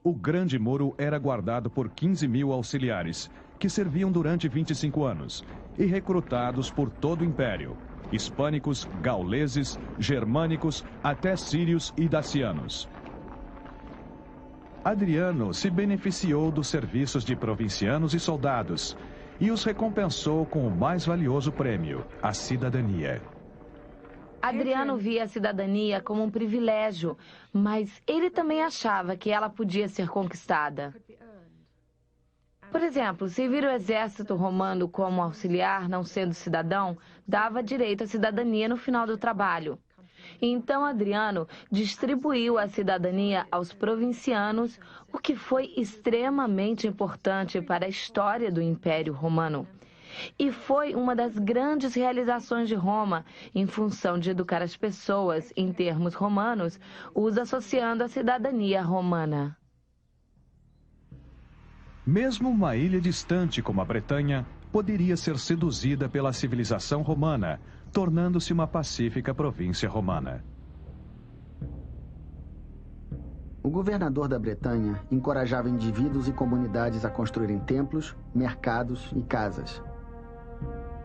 O Grande Muro era guardado por 15.000 auxiliares, que serviam durante 25 anos, e recrutados por todo o Império, hispânicos, gauleses, germânicos, até sírios e dacianos. Adriano se beneficiou dos serviços de provincianos e soldados, e os recompensou com o mais valioso prêmio, a cidadania. Adriano via a cidadania como um privilégio, mas ele também achava que ela podia ser conquistada. Por exemplo, servir o exército romano como auxiliar, não sendo cidadão, dava direito à cidadania no final do trabalho. Então Adriano distribuiu a cidadania aos provincianos, o que foi extremamente importante para a história do Império Romano. E foi uma das grandes realizações de Roma, em função de educar as pessoas em termos romanos, os associando à cidadania romana. Mesmo uma ilha distante como a Bretanha poderia ser seduzida pela civilização romana, tornando-se uma pacífica província romana. O governador da Bretanha encorajava indivíduos e comunidades a construírem templos, mercados e casas.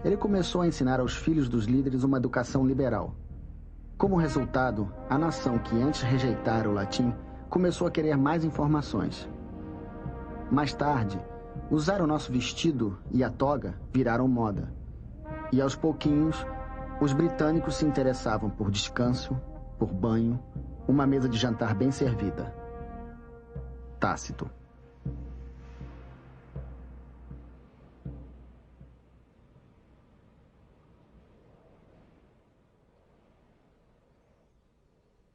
Ele começou a ensinar aos filhos dos líderes uma educação liberal. Como resultado, a nação que antes rejeitara o latim começou a querer mais informações. Mais tarde, usar o nosso vestido e a toga viraram moda. E aos pouquinhos, os britânicos se interessavam por descanso, por banho, uma mesa de jantar bem servida. Tácito.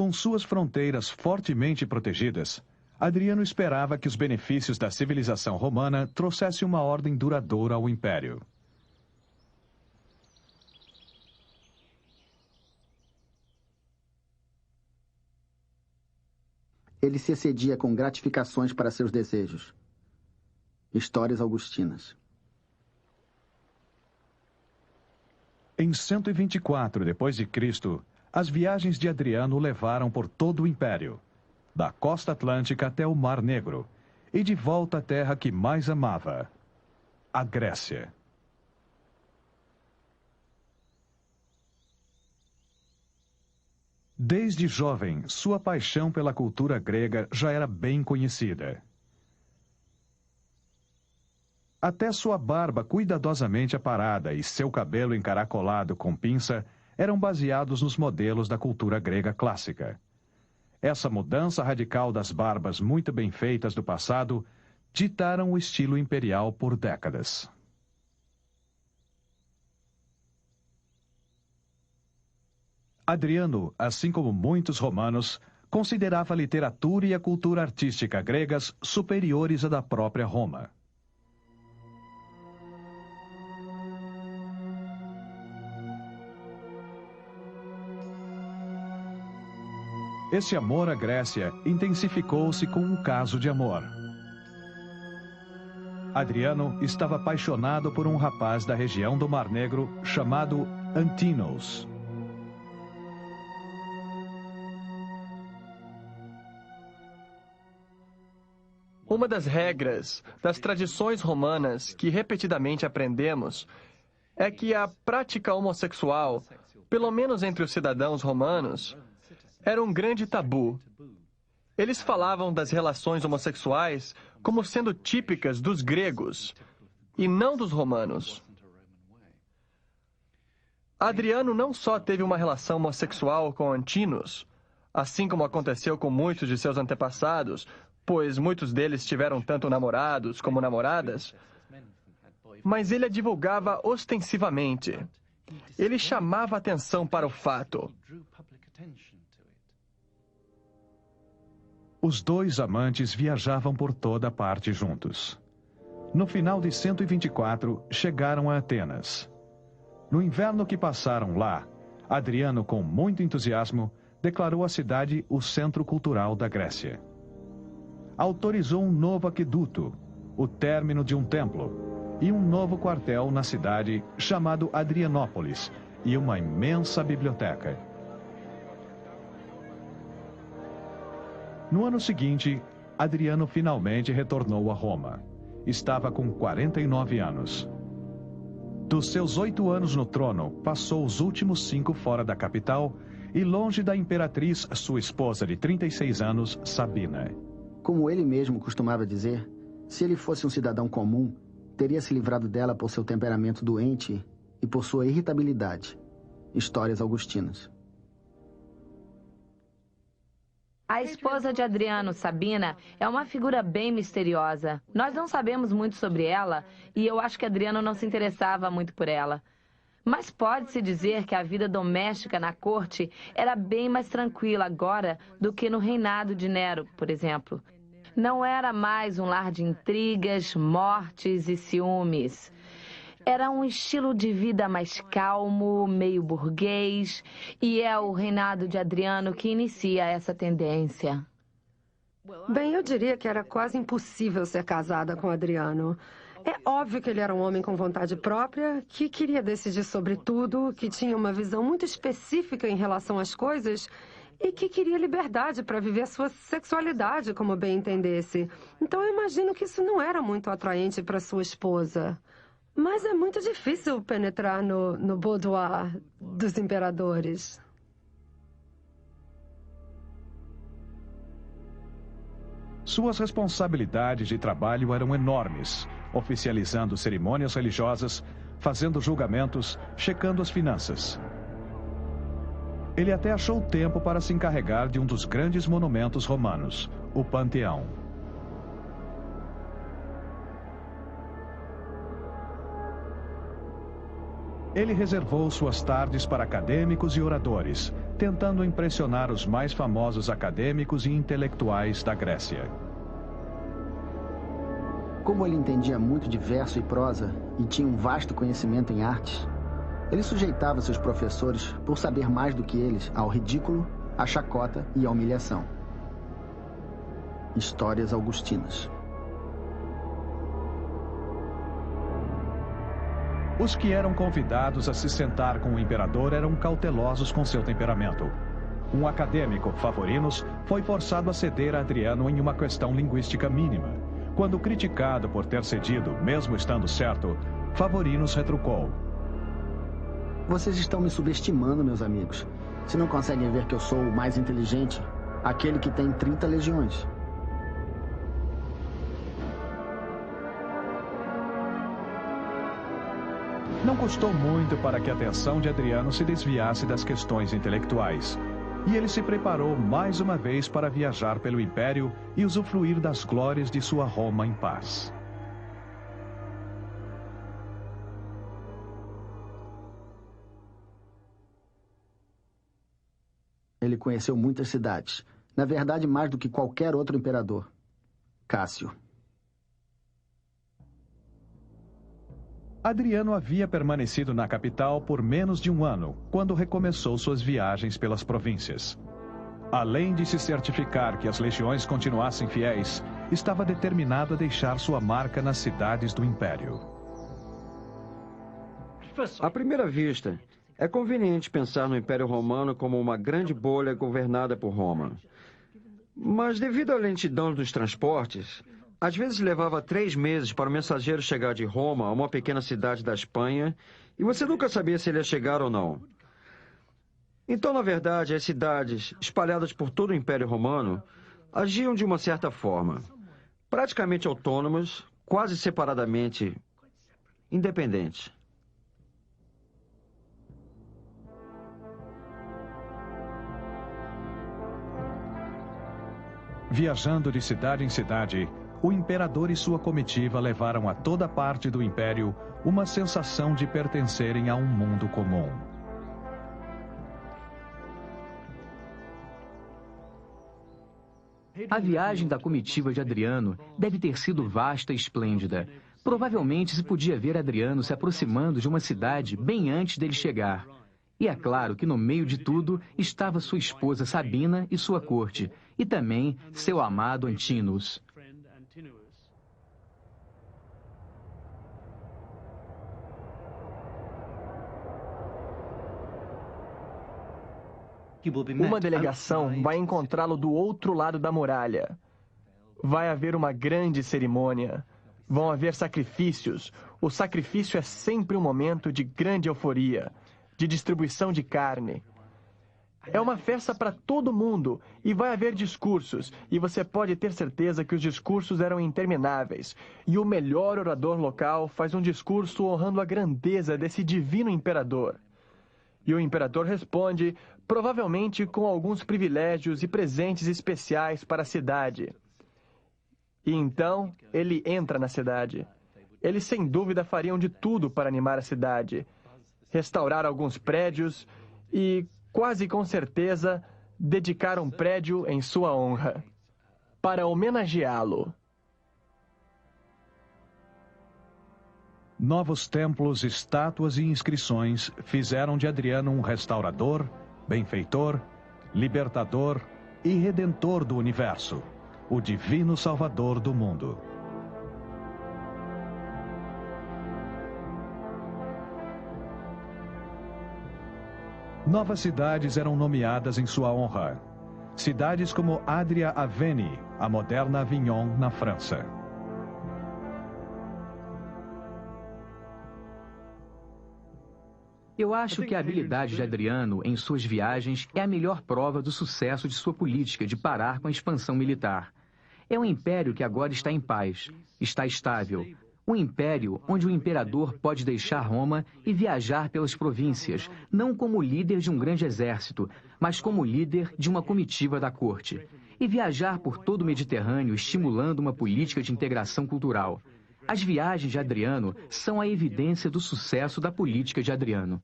Com suas fronteiras fortemente protegidas, Adriano esperava que os benefícios da civilização romana trouxessem uma ordem duradoura ao Império. Ele se excedia com gratificações para seus desejos. Histórias augustinas. Em 124 d.C., as viagens de Adriano o levaram por todo o Império, da costa atlântica até o Mar Negro, e de volta à terra que mais amava, a Grécia. Desde jovem, sua paixão pela cultura grega já era bem conhecida. Até sua barba cuidadosamente aparada e seu cabelo encaracolado com pinça eram baseados nos modelos da cultura grega clássica. Essa mudança radical das barbas muito bem feitas do passado ditaram o estilo imperial por décadas. Adriano, assim como muitos romanos, considerava a literatura e a cultura artística gregas superiores à da própria Roma. Esse amor à Grécia intensificou-se com um caso de amor. Adriano estava apaixonado por um rapaz da região do Mar Negro chamado Antinos. Uma das regras das tradições romanas que repetidamente aprendemos é que a prática homossexual, pelo menos entre os cidadãos romanos, era um grande tabu. Eles falavam das relações homossexuais como sendo típicas dos gregos e não dos romanos. Adriano não só teve uma relação homossexual com Antinos, assim como aconteceu com muitos de seus antepassados, pois muitos deles tiveram tanto namorados como namoradas, mas ele a divulgava ostensivamente. Ele chamava atenção para o fato. Os dois amantes viajavam por toda parte juntos. No final de 124, chegaram a Atenas. No inverno que passaram lá, Adriano, com muito entusiasmo, declarou a cidade o centro cultural da Grécia. Autorizou um novo aqueduto, o término de um templo, e um novo quartel na cidade chamado Adrianópolis, e uma imensa biblioteca. No ano seguinte, Adriano finalmente retornou a Roma. Estava com 49 anos. Dos seus 8 anos no trono, passou os últimos 5 fora da capital e longe da imperatriz, sua esposa de 36 anos, Sabina. Como ele mesmo costumava dizer, se ele fosse um cidadão comum, teria se livrado dela por seu temperamento doente e por sua irritabilidade. Histórias augustinas. A esposa de Adriano, Sabina, é uma figura bem misteriosa. Nós não sabemos muito sobre ela e eu acho que Adriano não se interessava muito por ela. Mas pode-se dizer que a vida doméstica na corte era bem mais tranquila agora do que no reinado de Nero, por exemplo. Não era mais um lar de intrigas, mortes e ciúmes. Era um estilo de vida mais calmo, meio burguês, e é o reinado de Adriano que inicia essa tendência. Bem, eu diria que era quase impossível ser casada com Adriano. É óbvio que ele era um homem com vontade própria, que queria decidir sobre tudo, que tinha uma visão muito específica em relação às coisas e que queria liberdade para viver a sua sexualidade como bem entendesse. Então eu imagino que isso não era muito atraente para sua esposa. Mas é muito difícil penetrar no boudoir dos imperadores. Suas responsabilidades de trabalho eram enormes, oficializando cerimônias religiosas, fazendo julgamentos, checando as finanças. Ele até achou tempo para se encarregar de um dos grandes monumentos romanos, o Panteão. Ele reservou suas tardes para acadêmicos e oradores, tentando impressionar os mais famosos acadêmicos e intelectuais da Grécia. Como ele entendia muito de verso e prosa e tinha um vasto conhecimento em artes, ele sujeitava seus professores, por saber mais do que eles, ao ridículo, à chacota e à humilhação. Histórias augustinas. Os que eram convidados a se sentar com o imperador eram cautelosos com seu temperamento. Um acadêmico, Favorinos, foi forçado a ceder a Adriano em uma questão linguística mínima. Quando criticado por ter cedido, mesmo estando certo, Favorinos retrucou: Vocês estão me subestimando, meus amigos. Se não conseguem ver que eu sou o mais inteligente, aquele que tem 30 legiões. Não custou muito para que a atenção de Adriano se desviasse das questões intelectuais. E ele se preparou mais uma vez para viajar pelo Império e usufruir das glórias de sua Roma em paz. Ele conheceu muitas cidades. Na verdade, mais do que qualquer outro imperador. Cássio. Adriano havia permanecido na capital por menos de um ano, quando recomeçou suas viagens pelas províncias. Além de se certificar que as legiões continuassem fiéis, estava determinado a deixar sua marca nas cidades do Império. À primeira vista, é conveniente pensar no Império Romano como uma grande bolha governada por Roma. Mas devido à lentidão dos transportes, às vezes levava 3 meses para o mensageiro chegar de Roma a uma pequena cidade da Espanha e você nunca sabia se ele ia chegar ou não. Então, na verdade, as cidades, espalhadas por todo o Império Romano, agiam de uma certa forma, praticamente autônomas, quase separadamente independentes. Viajando de cidade em cidade, o imperador e sua comitiva levaram a toda parte do Império uma sensação de pertencerem a um mundo comum. A viagem da comitiva de Adriano deve ter sido vasta e esplêndida. Provavelmente se podia ver Adriano se aproximando de uma cidade bem antes dele chegar. E é claro que no meio de tudo estava sua esposa Sabina e sua corte, e também seu amado Antinous. Uma delegação vai encontrá-lo do outro lado da muralha. vai haver uma grande cerimônia. Vão haver sacrifícios. O sacrifício é sempre um momento de grande euforia, de distribuição de carne. É uma festa para todo mundo e vai haver discursos. E você pode ter certeza que os discursos eram intermináveis. E o melhor orador local faz um discurso honrando a grandeza desse divino imperador. E o imperador responde, provavelmente com alguns privilégios e presentes especiais para a cidade. E então, ele entra na cidade. Eles, sem dúvida, fariam de tudo para animar a cidade. Restaurar alguns prédios e, quase com certeza, dedicar um prédio em sua honra, para homenageá-lo. Novos templos, estátuas e inscrições fizeram de Adriano um restaurador, benfeitor, libertador e redentor do universo, o divino salvador do mundo. Novas cidades eram nomeadas em sua honra. Cidades como Adria Aveni, a moderna Avignon, na França. Eu acho que a habilidade de Adriano em suas viagens é a melhor prova do sucesso de sua política de parar com a expansão militar. É um império que agora está em paz, está estável. Um império onde o imperador pode deixar Roma e viajar pelas províncias, não como líder de um grande exército, mas como líder de uma comitiva da corte. E viajar por todo o Mediterrâneo estimulando uma política de integração cultural. As viagens de Adriano são a evidência do sucesso da política de Adriano.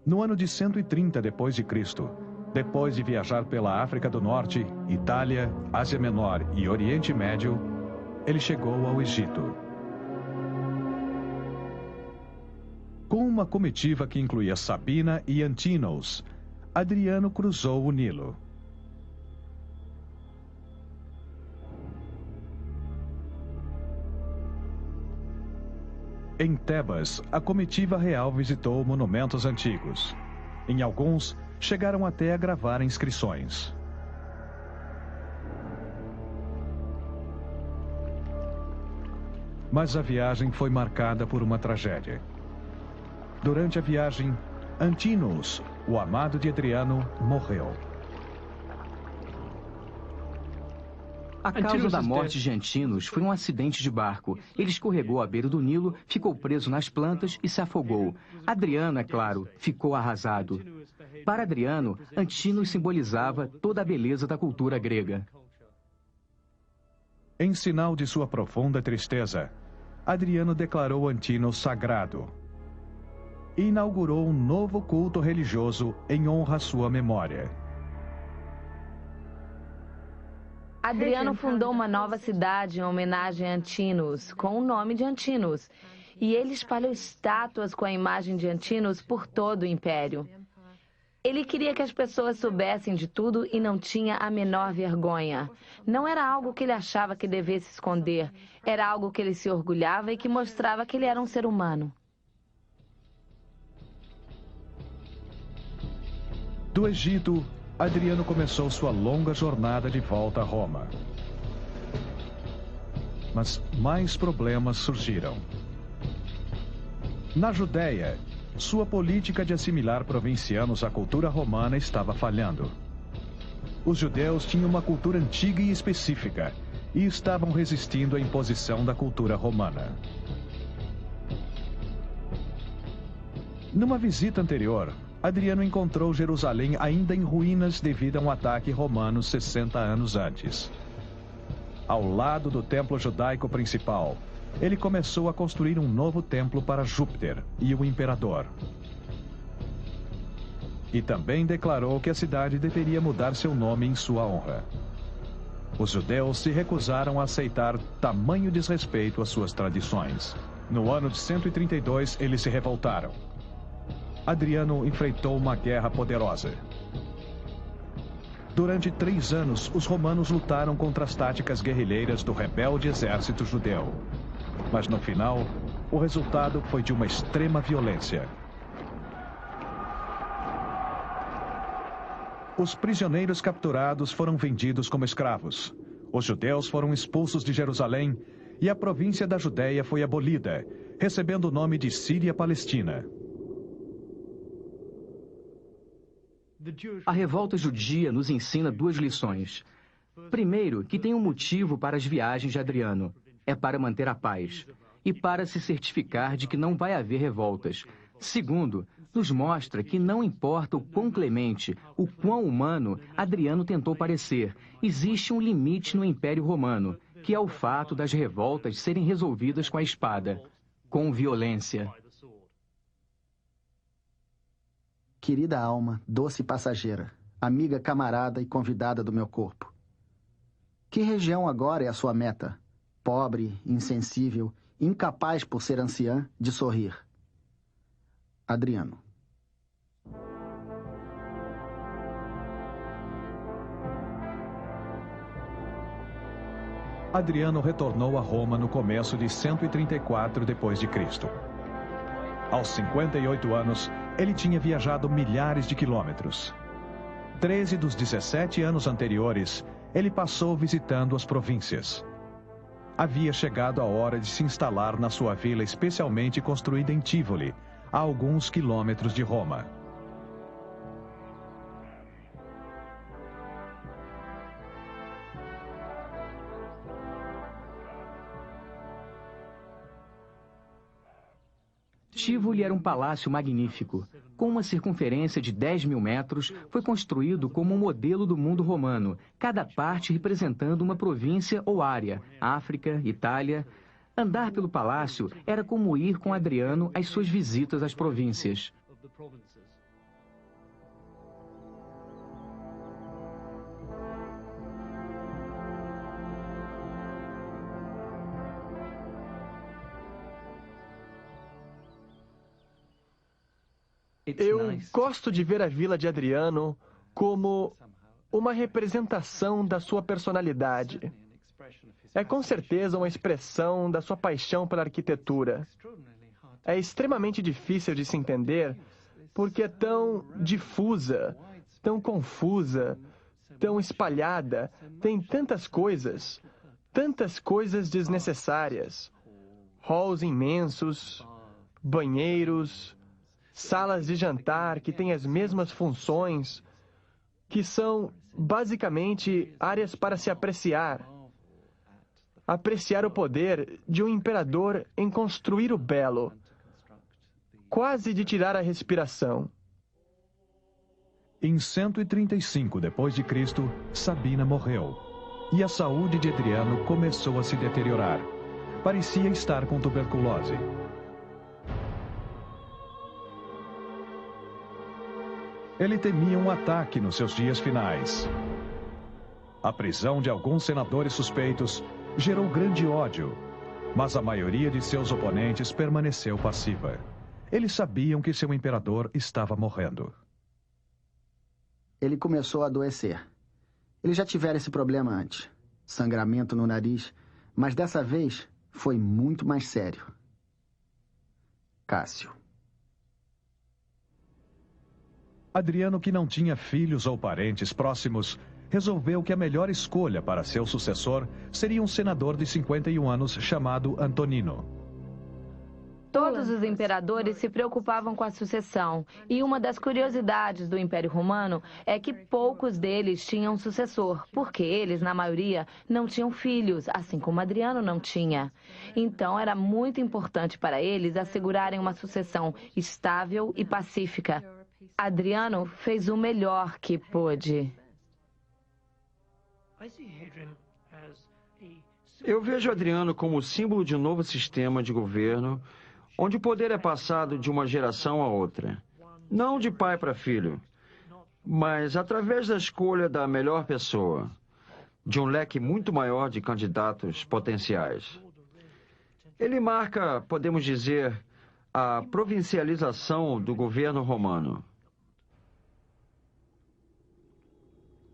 No ano de 130 d.C., depois de viajar pela África do Norte, Itália, Ásia Menor e Oriente Médio, ele chegou ao Egito. Com uma comitiva que incluía Sabina e Antínoos, Adriano cruzou o Nilo. Em Tebas, a comitiva real visitou monumentos antigos. Em alguns, chegaram até a gravar inscrições. Mas a viagem foi marcada por uma tragédia. Durante a viagem, Antínoos, o amado de Adriano, morreu. A causa da morte de Antínoos foi um acidente de barco. Ele escorregou à beira do Nilo, ficou preso nas plantas e se afogou. Adriano, é claro, ficou arrasado. Para Adriano, Antínoos simbolizava toda a beleza da cultura grega. Em sinal de sua profunda tristeza, Adriano declarou Antínoos sagrado e inaugurou um novo culto religioso em honra à sua memória. Adriano fundou uma nova cidade em homenagem a Antínoos, com o nome de Antínoos, e ele espalhou estátuas com a imagem de Antínoos por todo o império. Ele queria que as pessoas soubessem de tudo e não tinha a menor vergonha. Não era algo que ele achava que devesse esconder, era algo que ele se orgulhava e que mostrava que ele era um ser humano. Do Egito, Adriano começou sua longa jornada de volta a Roma. Mas mais problemas surgiram. Na Judéia, sua política de assimilar provincianos à cultura romana estava falhando. Os judeus tinham uma cultura antiga e específica e estavam resistindo à imposição da cultura romana. Numa visita anterior, Adriano encontrou Jerusalém ainda em ruínas devido a um ataque romano 60 anos antes. Ao lado do templo judaico principal, ele começou a construir um novo templo para Júpiter e o imperador. E também declarou que a cidade deveria mudar seu nome em sua honra. Os judeus se recusaram a aceitar tamanho desrespeito às suas tradições. No ano de 132, eles se revoltaram. Adriano enfrentou uma guerra poderosa. Durante 3 anos, os romanos lutaram contra as táticas guerrilheiras do rebelde exército judeu. Mas no final, o resultado foi de uma extrema violência. Os prisioneiros capturados foram vendidos como escravos. Os judeus foram expulsos de Jerusalém e a província da Judéia foi abolida, recebendo o nome de Síria-Palestina. A revolta judia nos ensina duas lições. Primeiro, que tem um motivo para as viagens de Adriano. É para manter a paz e para se certificar de que não vai haver revoltas. Segundo, nos mostra que não importa o quão clemente, o quão humano Adriano tentou parecer, existe um limite no Império Romano, que é o fato das revoltas serem resolvidas com a espada, com violência. Querida alma, doce passageira, amiga camarada e convidada do meu corpo. Que região agora é a sua meta? Pobre, insensível, incapaz por ser anciã de sorrir. Adriano. Adriano retornou a Roma no começo de 134 d.C. Aos 58 anos, ele tinha viajado milhares de quilômetros. 13 dos 17 anos anteriores, ele passou visitando as províncias. Havia chegado a hora de se instalar na sua vila especialmente construída em Tivoli, a alguns quilômetros de Roma. Tivoli era um palácio magnífico. Com uma circunferência de 10.000 metros, foi construído como um modelo do mundo romano, cada parte representando uma província ou área, África, Itália. Andar pelo palácio era como ir com Adriano às suas visitas às províncias. Eu gosto de ver a Vila de Adriano como uma representação da sua personalidade. É com certeza uma expressão da sua paixão pela arquitetura. É extremamente difícil de se entender porque é tão difusa, tão confusa, tão espalhada, tem tantas coisas desnecessárias. Halls imensos, banheiros, salas de jantar que têm as mesmas funções, que são basicamente áreas para se apreciar. Apreciar o poder de um imperador em construir o belo, quase de tirar a respiração. Em 135 d.C., Sabina morreu, e a saúde de Adriano começou a se deteriorar. Parecia estar com tuberculose. Ele temia um ataque nos seus dias finais. A prisão de alguns senadores suspeitos gerou grande ódio, mas a maioria de seus oponentes permaneceu passiva. Eles sabiam que seu imperador estava morrendo. Ele começou a adoecer. Ele já tivera esse problema antes. Sangramento no nariz, mas dessa vez foi muito mais sério. Cássio. Adriano, que não tinha filhos ou parentes próximos, resolveu que a melhor escolha para seu sucessor seria um senador de 51 anos chamado Antonino. Todos os imperadores se preocupavam com a sucessão, e uma das curiosidades do Império Romano é que poucos deles tinham sucessor, porque eles, na maioria, não tinham filhos, assim como Adriano não tinha. Então, era muito importante para eles assegurarem uma sucessão estável e pacífica. Adriano fez o melhor que pôde. Eu vejo Adriano como símbolo de um novo sistema de governo, onde o poder é passado de uma geração a outra. Não de pai para filho, mas através da escolha da melhor pessoa, de um leque muito maior de candidatos potenciais. Ele marca, podemos dizer, a provincialização do governo romano.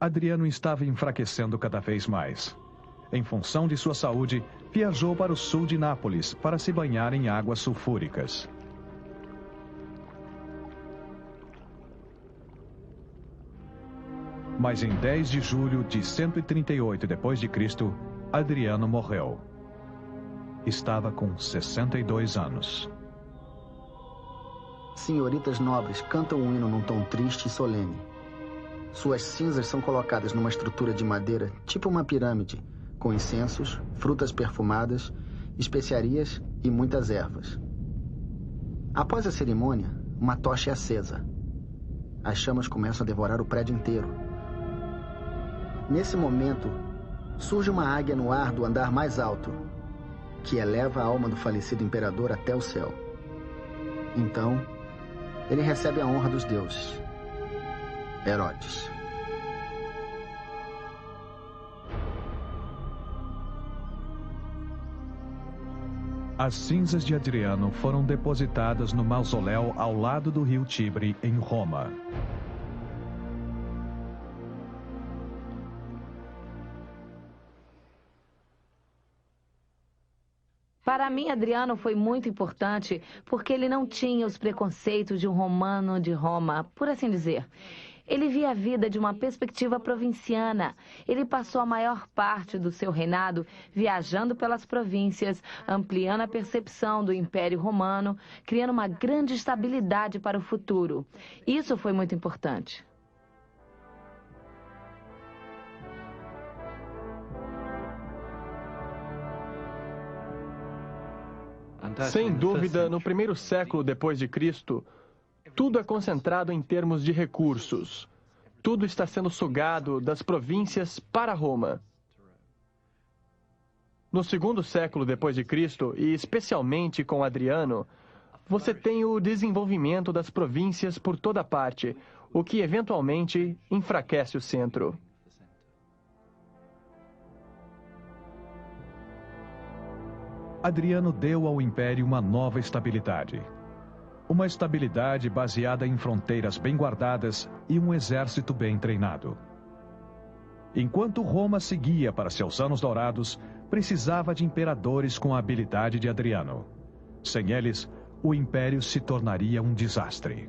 Adriano estava enfraquecendo cada vez mais. Em função de sua saúde, viajou para o sul de Nápoles para se banhar em águas sulfúricas. Mas em 10 de julho de 138 d.C., Adriano morreu. Estava com 62 anos. Senhoritas nobres cantam um hino num tom triste e solene. Suas cinzas são colocadas numa estrutura de madeira, tipo uma pirâmide, com incensos, frutas perfumadas, especiarias e muitas ervas. Após a cerimônia, uma tocha é acesa. As chamas começam a devorar o prédio inteiro. Nesse momento, surge uma águia no ar do andar mais alto, que eleva a alma do falecido imperador até o céu. Então, ele recebe a honra dos deuses. Herodes. As cinzas de Adriano foram depositadas no mausoléu ao lado do rio Tibre, em Roma. Para mim, Adriano foi muito importante porque ele não tinha os preconceitos de um romano de Roma, por assim dizer. Ele via a vida de uma perspectiva provinciana. Ele passou a maior parte do seu reinado viajando pelas províncias, ampliando a percepção do Império Romano, criando uma grande estabilidade para o futuro. Isso foi muito importante. Sem dúvida, no primeiro século depois de Cristo, tudo é concentrado em termos de recursos. Tudo está sendo sugado das províncias para Roma. No segundo século depois de Cristo, e especialmente com Adriano, você tem o desenvolvimento das províncias por toda parte, o que eventualmente enfraquece o centro. Adriano deu ao império uma nova estabilidade. Uma estabilidade baseada em fronteiras bem guardadas e um exército bem treinado. Enquanto Roma seguia para seus anos dourados, precisava de imperadores com a habilidade de Adriano. Sem eles, o império se tornaria um desastre.